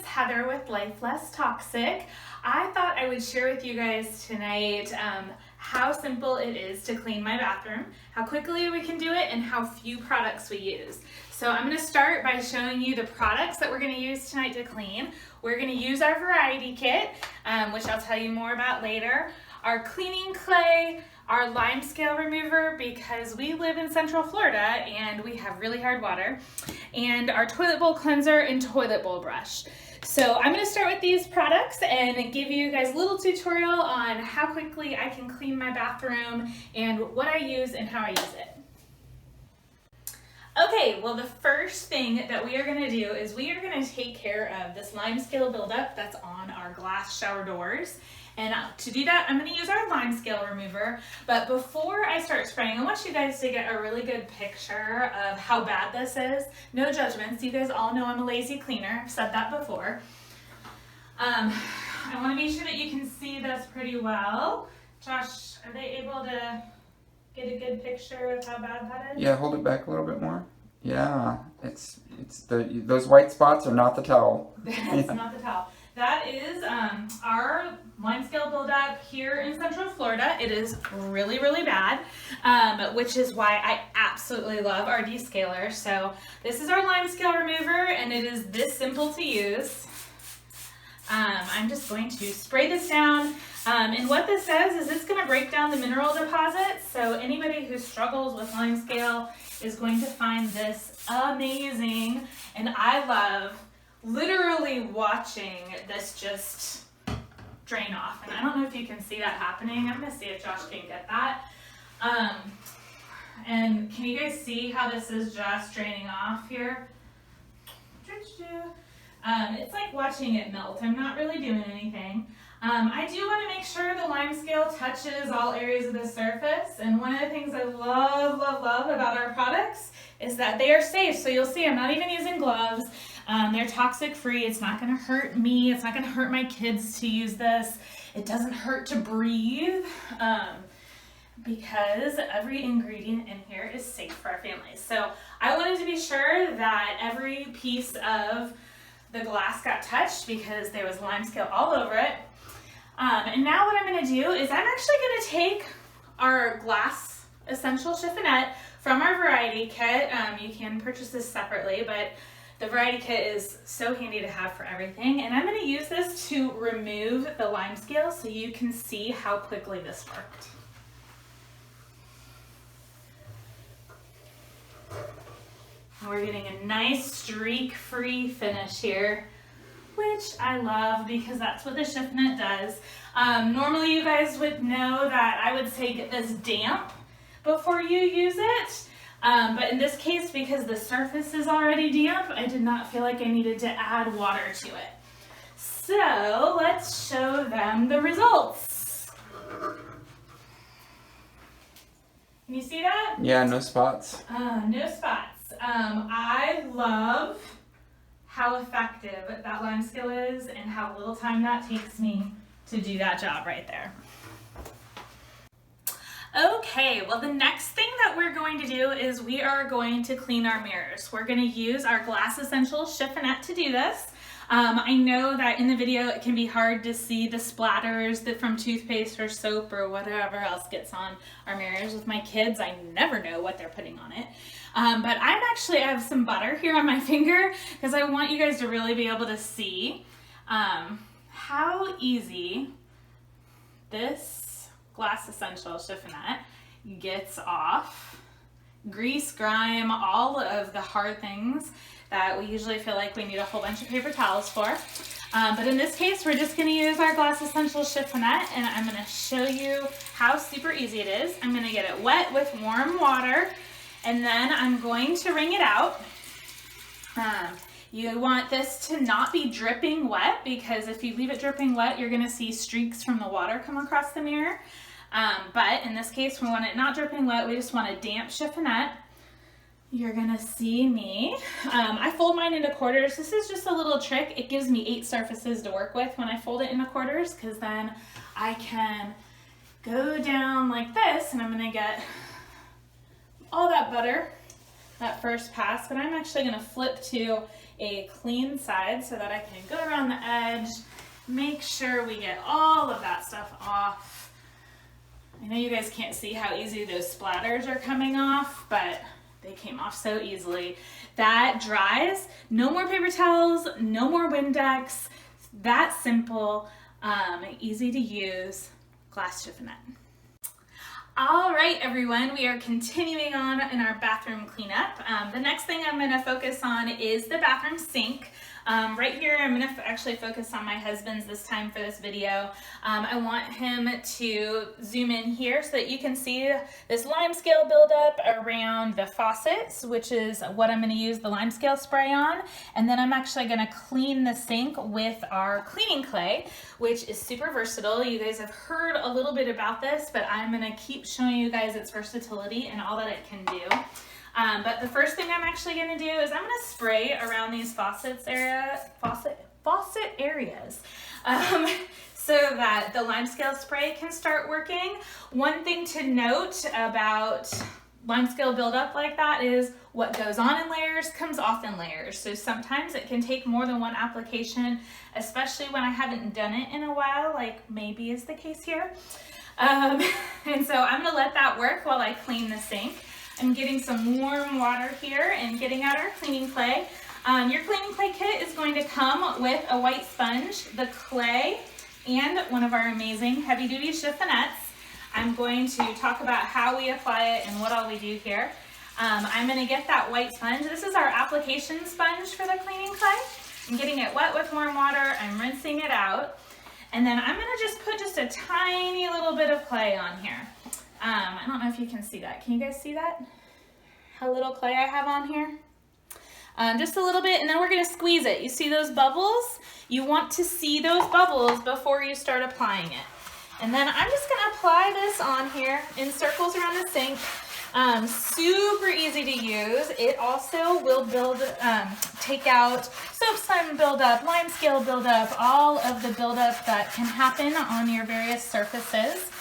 Heather with Life Less Toxic. I thought I would share with you guys tonight how simple it is to clean my bathroom, how quickly we can do it, and how few products we use. So I'm going to start by showing you the products that we're going to use tonight to clean. We're going to use our variety kit, which I'll tell you more about later, our cleaning clay, our Limescale remover because we live in Central Florida and we have really hard water, and our toilet bowl cleanser and toilet bowl brush. So I'm going to start with these products and give you guys a little tutorial on how quickly I can clean my bathroom and what I use and how I use it. Okay, well the first thing that we are going to do is we are going to take care of this limescale buildup that's on our glass shower doors. And to do that, I'm going to use our Limescale remover. But before I start spraying, I want you guys to get a really good picture of how bad this is. No judgments. You guys all know I'm a lazy cleaner. I've said that before. I want to be sure that you can see this pretty well. Josh, are they able to get a good picture of how bad that is? Yeah, hold it back a little bit more. Yeah, it's those white spots are not the towel. That's not the towel. That is our Limescale buildup here in Central Florida. It is really, really bad, which is why I absolutely love our descaler. So this is our Limescale remover, and it is this simple to use. I'm just going to spray this down. And what this does is it's going to break down the mineral deposits. So anybody who struggles with Limescale is going to find this amazing. And I love literally watching this just drain off. And I don't know if you can see that happening. I'm going to see if Josh can get that. And can you guys see how this is just draining off here? It's like watching it melt. I'm not really doing anything. I do want to make sure the Limescale touches all areas of the surface. And one of the things I love about our products is that they are safe. So you'll see I'm not even using gloves. They're toxic free. It's not going to hurt me. It's not going to hurt my kids to use this. It doesn't hurt to breathe because every ingredient in here is safe for our families. So I wanted to be sure that every piece of the glass got touched because there was Limescale all over it. And now what I'm going to do is I'm actually going to take our glass essential chiffonette from our variety kit. You can purchase this separately, but the variety kit is so handy to have for everything. And I'm going to use this to remove the Limescale so you can see how quickly this worked. And we're getting a nice streak-free finish here, which I love because that's what the chiffonette does. Normally you guys would know that I would say get this damp before you use it. But in this case, because the surface is already damp, I did not feel like I needed to add water to it. So let's show them the results. Can you see that? Yeah, no spots. No spots. I love how effective that Limescale is and how little time that takes me to do that job right there. Okay, well the next thing that we're going to do is we are going to clean our mirrors. We're going to use our Glass Essential chiffonette to do this. I know that in the video it can be hard to see the splatters that from toothpaste or soap or whatever else gets on our mirrors. With my kids, I never know what they're putting on it. But I have some butter here on my finger because I want you guys to really be able to see how easy this Glass Essential chiffonette gets off grease, grime, all of the hard things that we usually feel like we need a whole bunch of paper towels for. But in this case, we're just going to use our Glass Essential chiffonette, and I'm going to show you how super easy it is. I'm going to get it wet with warm water, and then I'm going to wring it out. You want this to not be dripping wet, because if you leave it dripping wet, you're going to see streaks from the water come across the mirror. But in this case, we want it not dripping wet. We just want a damp chiffonette. You're gonna see me. I fold mine into quarters. This is just a little trick. It gives me 8 surfaces to work with when I fold it into quarters, because then I can go down like this, and I'm gonna get all that butter that first pass, but I'm actually gonna flip to a clean side so that I can go around the edge, make sure we get all of that stuff off. I know you guys can't see how easy those splatters are coming off, but they came off so easily. That dries, no more paper towels, no more Windex, that simple, easy to use glass chiffonette. All right, everyone, we are continuing on in our bathroom cleanup. The next thing I'm going to focus on is the bathroom sink. Right here, I'm going to actually focus on my husband's this time for this video. I want him to zoom in here so that you can see this limescale buildup around the faucets, which is what I'm going to use the limescale spray on. And then I'm actually going to clean the sink with our cleaning clay, which is super versatile. You guys have heard a little bit about this, but I'm going to keep showing you guys its versatility and all that it can do. But the first thing I'm actually going to do is I'm going to spray around these faucet areas so that the limescale spray can start working. One thing to note about limescale buildup like that is what goes on in layers comes off in layers. So sometimes it can take more than one application, especially when I haven't done it in a while, like maybe is the case here. And so I'm going to let that work while I clean the sink. I'm getting some warm water here and getting out our cleaning clay. Your cleaning clay kit is going to come with a white sponge, the clay, and one of our amazing heavy-duty chiffonettes. I'm going to talk about how we apply it and what all we do here. I'm going to get that white sponge. This is our application sponge for the cleaning clay. I'm getting it wet with warm water. I'm rinsing it out. And then I'm going to just put just a tiny little bit of clay on here. I don't know if you can see that. Can you guys see that? How little clay I have on here? Just a little bit, and then we're going to squeeze it. You see those bubbles? You want to see those bubbles before you start applying it. And then I'm just going to apply this on here in circles around the sink. Super easy to use. It also will take out soap slime buildup, limescale buildup, all of the buildup that can happen on your various surfaces.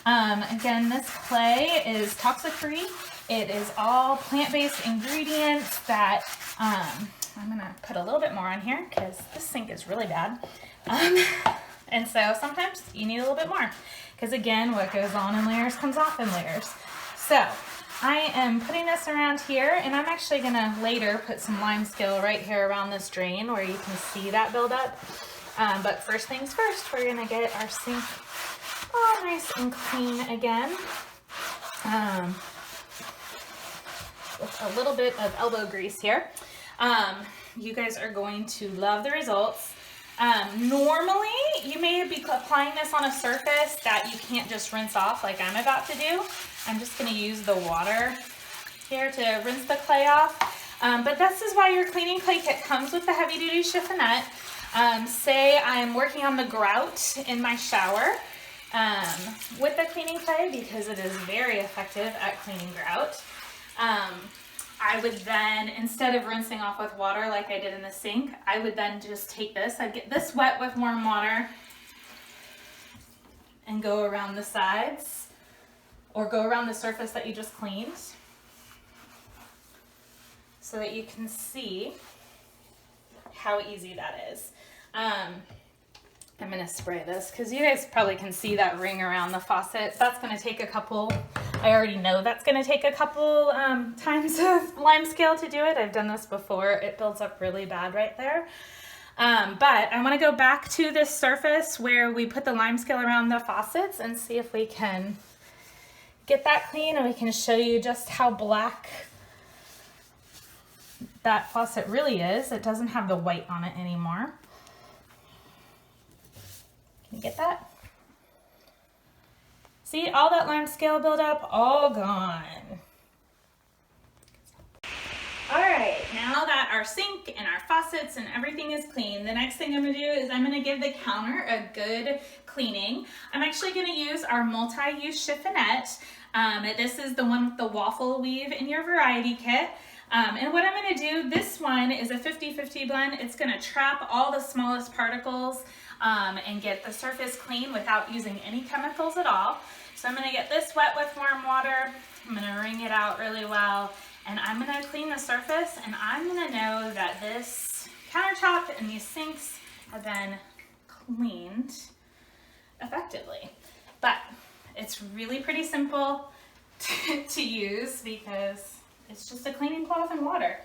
Again, this clay is toxic-free. It is all plant-based ingredients that I'm gonna put a little bit more on here because this sink is really bad. And so sometimes you need a little bit more because again, what goes on in layers comes off in layers. So I am putting this around here, and I'm actually gonna later put some limescale right here around this drain where you can see that buildup. But first things first, we're gonna get our sink all nice and clean again. With a little bit of elbow grease here. You guys are going to love the results. Normally, you may be applying this on a surface that you can't just rinse off like I'm about to do. I'm just going to use the water here to rinse the clay off. But this is why your cleaning clay kit comes with the heavy-duty chiffonette. Say I'm working on the grout in my shower with the cleaning clay because it is very effective at cleaning grout. I would then, instead of rinsing off with water like I did in the sink, I would then just take this, I'd get this wet with warm water and go around the sides or go around the surface that you just cleaned so that you can see how easy that is. I'm going to spray this because you guys probably can see that ring around the faucet. That's going to take a couple, I already know that's going to take a couple times of Limescale to do it. I've done this before. It builds up really bad right there. But I want to go back to this surface where we put the Limescale around the faucets and see if we can get that clean, and we can show you just how black that faucet really is. It doesn't have the white on it anymore. Can you get that? See, all that Limescale buildup, all gone. All right, now that our sink and our faucets and everything is clean, the next thing I'm gonna do is I'm gonna give the counter a good cleaning. I'm actually gonna use our multi-use chiffonette. This is the one with the waffle weave in your variety kit. And what I'm gonna do, this one is a 50-50 blend. It's gonna trap all the smallest particles and get the surface clean without using any chemicals at all. So I'm gonna get this wet with warm water. I'm gonna wring it out really well, and I'm gonna clean the surface, and I'm gonna know that this countertop and these sinks have been cleaned effectively. But it's really pretty simple to use because it's just a cleaning cloth and water.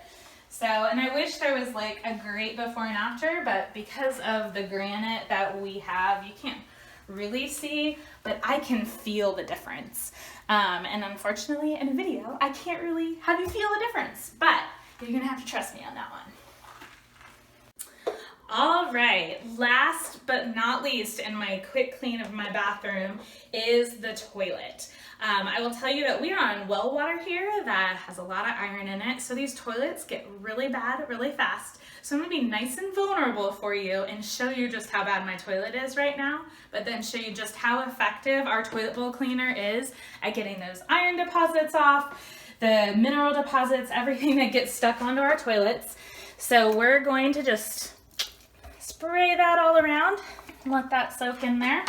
So, and I wish there was like a great before and after, but because of the granite that we have, you can't really see, but I can feel the difference. And unfortunately in a video, I can't really have you feel the difference, but you're gonna have to trust me on that one. All right, last but not least in my quick clean of my bathroom is the toilet. I will tell you that we are on well water here that has a lot of iron in it, so these toilets get really bad really fast. So I'm gonna be nice and vulnerable for you and show you just how bad my toilet is right now, but then show you just how effective our toilet bowl cleaner is at getting those iron deposits off, the mineral deposits, everything that gets stuck onto our toilets. So we're going to just spray that all around and let that soak in there.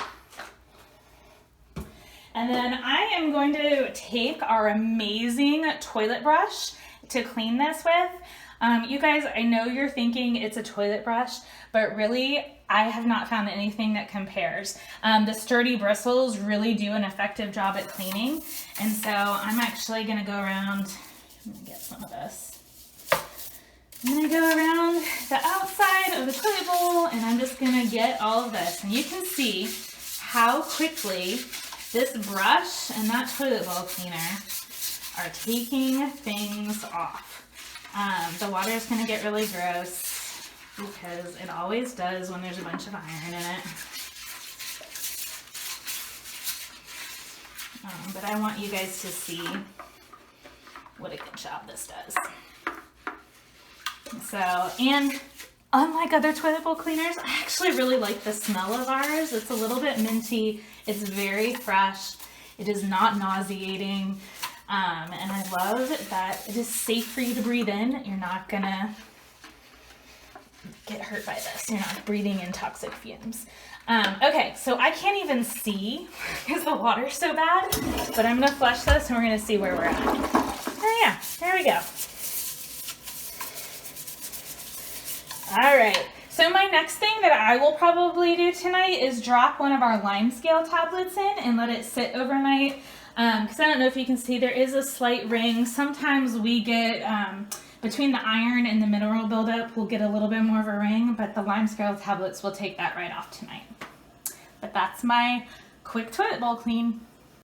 And then I am going to take our amazing toilet brush to clean this with. You guys, I know you're thinking it's a toilet brush, but really I have not found anything that compares. The sturdy bristles really do an effective job at cleaning. And so I'm actually gonna go around, I'm gonna get some of this. I'm gonna go around the outside of the toilet bowl and I'm just gonna get all of this. And you can see how quickly this brush and that toilet bowl cleaner are taking things off. The water is going to get really gross because it always does when there's a bunch of iron in it. But I want you guys to see what a good job this does. So, and unlike other toilet bowl cleaners, I actually really like the smell of ours. It's a little bit minty. It's very fresh. It is not nauseating. And I love that it is safe for you to breathe in. You're not gonna get hurt by this. You're not breathing in toxic fumes. Okay, so I can't even see because the water's so bad, but I'm gonna flush this and we're gonna see where we're at. Oh yeah, there we go. All right, so my next thing that I will probably do tonight is drop one of our Limescale tablets in and let it sit overnight. Because I don't know if you can see, there is a slight ring. Sometimes we get, between the iron and the mineral buildup, we'll get a little bit more of a ring, but the Limescale tablets will take that right off tonight. But that's my quick toilet bowl clean.